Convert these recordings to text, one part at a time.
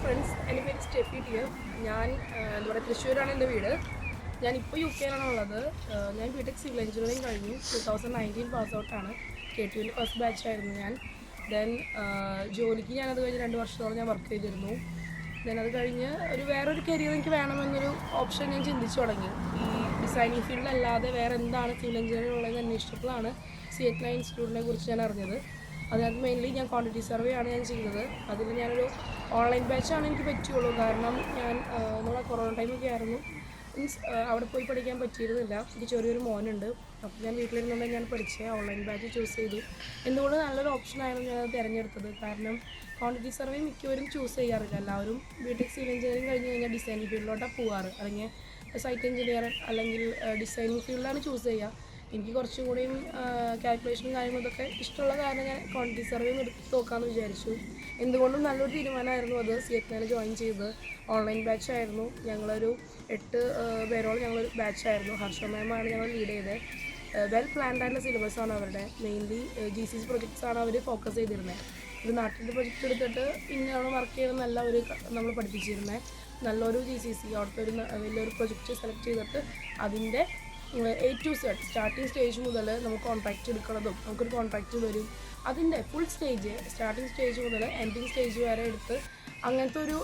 Friends, എൻ്റെ പേര് Steffi tear. ഞാൻ എന്താ പറയുക, തൃശ്ശൂരാണ് എൻ്റെ വീട്. ഞാനിപ്പോൾ യു കെയിലാണുള്ളത്. ഞാൻ ബിടെക് സിവിൽ എഞ്ചിനീയറിംഗ് കഴിഞ്ഞു. 2019 പാസ് ഔട്ടാണ്. KTUവിൻ്റെ ഫസ്റ്റ് ബാച്ചായിരുന്നു ഞാൻ. ദെൻ ജോലിക്ക് ഞാനത് കഴിഞ്ഞ് 2 വർഷത്തോളം ഞാൻ വർക്ക് ചെയ്തിരുന്നു. ദെൻ അത് കഴിഞ്ഞ് വേറൊരു കരിയർ എനിക്ക് വേണമെന്നൊരു ഓപ്ഷൻ ഞാൻ ചിന്തിച്ചു തുടങ്ങി. ഈ ഡിസൈനിങ് ഫീൽഡിലല്ലാതെ വേറെ എന്താണ് സിവിൽ എഞ്ചിനീയറിംഗ് ഉള്ളതെന്ന് അന്വേഷിച്ചപ്പോഴാണ് Zeitnah ഇൻസ്റ്റിറ്റ്യൂട്ടിനെ കുറിച്ച് ഞാൻ അറിഞ്ഞത്. അതിനകത്ത് മെയിൻലി ഞാൻ ക്വാണ്ടിറ്റി സർവേ ആണ് ഞാൻ ചെയ്തത്. അതിൽ ഞാനൊരു ഓൺലൈൻ ബാച്ചാണ് എനിക്ക് പറ്റുള്ളൂ. കാരണം ഞാൻ നമ്മുടെ കൊറോണ ടൈമൊക്കെ ആയിരുന്നു. മീൻസ് അവിടെ പോയി പഠിക്കാൻ പറ്റിയിരുന്നില്ല. എനിക്ക് ചെറിയൊരു മോനുണ്ട്. അപ്പോൾ ഞാൻ വീട്ടിലിരുന്നുകൊണ്ട് ഞാൻ പഠിച്ചത് ഓൺലൈൻ ബാച്ച് ചൂസ് ചെയ്തു. എന്തുകൊണ്ട് നല്ലൊരു ഓപ്ഷനായിരുന്നു ഞാൻ തിരഞ്ഞെടുത്തത്. കാരണം ക്വാണ്ടിറ്റി സർവേ മിക്കവരും ചൂസ് ചെയ്യാറില്ല. എല്ലാവരും ബിടെക് സിവിൽ എഞ്ചിനീയറിംഗ് കഴിഞ്ഞ് കഴിഞ്ഞാൽ ഡിസൈനിങ് ഫീൽഡിലോട്ടാണ് പോകാറ്. അല്ലെങ്കിൽ സൈറ്റ് എഞ്ചിനീയർ അല്ലെങ്കിൽ ഡിസൈനിങ് ഫീൽഡിലാണ് ചൂസ് ചെയ്യുക. എനിക്ക് കുറച്ചും കൂടിയും കാൽക്കുലേഷനും കാര്യങ്ങളും ഇതൊക്കെ ഇഷ്ടമുള്ള കാരണം ഞാൻ ക്വാണ്ടിറ്റി സർവേ എടുത്ത് നോക്കാമെന്ന് വിചാരിച്ചു. എന്തുകൊണ്ടും നല്ലൊരു തീരുമാനമായിരുന്നു അത്. Zeitnahയിൽ ജോയിൻ ചെയ്ത് ഓൺലൈൻ ബാച്ചായിരുന്നു. ഞങ്ങളൊരു 8 പേരോളം ഞങ്ങളൊരു ബാച്ചായിരുന്നു. ഹർഷ മാമാണ് ഞങ്ങൾ ലീഡ് ചെയ്തത്. വെൽ പ്ലാൻഡ് ആയിട്ടുള്ള സിലബസാണ് അവരുടെ. മെയിൻലി GCC പ്രൊജക്ട്സാണ് അവർ ഫോക്കസ് ചെയ്തിരുന്നത്. ഒരു നാട്ടിൻ്റെ പ്രൊജക്റ്റ് എടുത്തിട്ട് ഇന്നോളം വർക്ക് ചെയ്യുന്നല്ല അവർ നമ്മൾ പഠിപ്പിച്ചിരുന്നത്. നല്ലൊരു GCC അവിടുത്തെ ഒരു വലിയൊരു പ്രൊജക്റ്റ് സെലക്ട് ചെയ്തിട്ട് അതിൻ്റെ A to Z starting stage മുതൽ നമുക്ക് കോൺട്രാക്റ്റ് എടുക്കുന്നതും നമുക്കൊരു കോൺട്രാക്റ്റ് വരും. അതിൻ്റെ ഫുൾ സ്റ്റേജ് സ്റ്റാർട്ടിങ് സ്റ്റേജ് മുതൽ എൻഡിങ് സ്റ്റേജ് വരെ എടുത്ത് അങ്ങനത്തെ ഒരു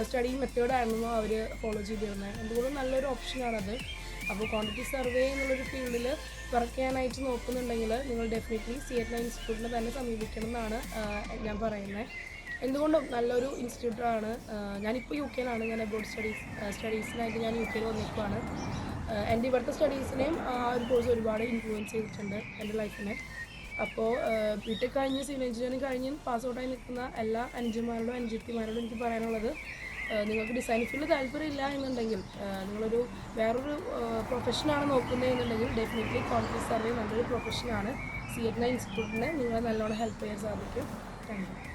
സ്റ്റഡി മെത്തേഡായിരുന്നു അവർ ഫോളോ ചെയ്തിരുന്നത്. എന്തുകൊണ്ട് നല്ലൊരു ഓപ്ഷനാണത്. അപ്പോൾ ക്വാണ്ടിറ്റി സർവേ എന്നുള്ളൊരു ഫീൽഡിൽ വർക്ക് ചെയ്യാനായിട്ട് നോക്കുന്നുണ്ടെങ്കിൽ നിങ്ങൾ ഡെഫിനറ്റ്ലി Zeitnah ഇൻസ്റ്റിറ്റ്യൂട്ടിനെ തന്നെ സമീപിക്കണം എന്നാണ് ഞാൻ പറയുന്നത്. എന്തുകൊണ്ടും നല്ലൊരു ഇൻസ്റ്റിറ്റ്യൂട്ടാണ്. ഞാനിപ്പോൾ യു കെയിലാണ്. ഞാൻ അബ്രോഡ് സ്റ്റഡീസിനായിട്ട് ഞാൻ യു കെയിൽ വന്നിരിക്കുകയാണ്. എൻ്റെ ഇവിടുത്തെ സ്റ്റഡീസിനെയും ആ ഒരു കോഴ്സ് ഒരുപാട് ഇൻഫ്ലുവൻസ് ചെയ്തിട്ടുണ്ട് എൻ്റെ ലൈഫിനെ. അപ്പോൾ ബിടെക് കഴിഞ്ഞ് സിവിൽ എഞ്ചിനീയറിംഗ് കഴിഞ്ഞ് പാസ് ഔട്ടായി നിൽക്കുന്ന എല്ലാ അനുജന്മാരോടും അനുജത്തിമാരോടും എനിക്ക് പറയാനുള്ളത്, നിങ്ങൾക്ക് ഡിസൈൻ ഫീൽഡ് താല്പര്യമില്ല എന്നുണ്ടെങ്കിൽ, നിങ്ങളൊരു വേറൊരു പ്രൊഫഷനാണ് നോക്കുന്നതെന്നുണ്ടെങ്കിൽ ഡെഫിനറ്റ്ലി ക്വാണ്ടിറ്റി സർവേ നല്ലൊരു പ്രൊഫഷനാണ്. Zeitnah ഇൻസ്റ്റിറ്റ്യൂട്ടിന് നിങ്ങളെ നല്ലോണം ഹെൽപ്പ് ചെയ്യാൻ സാധിക്കും. Thank you.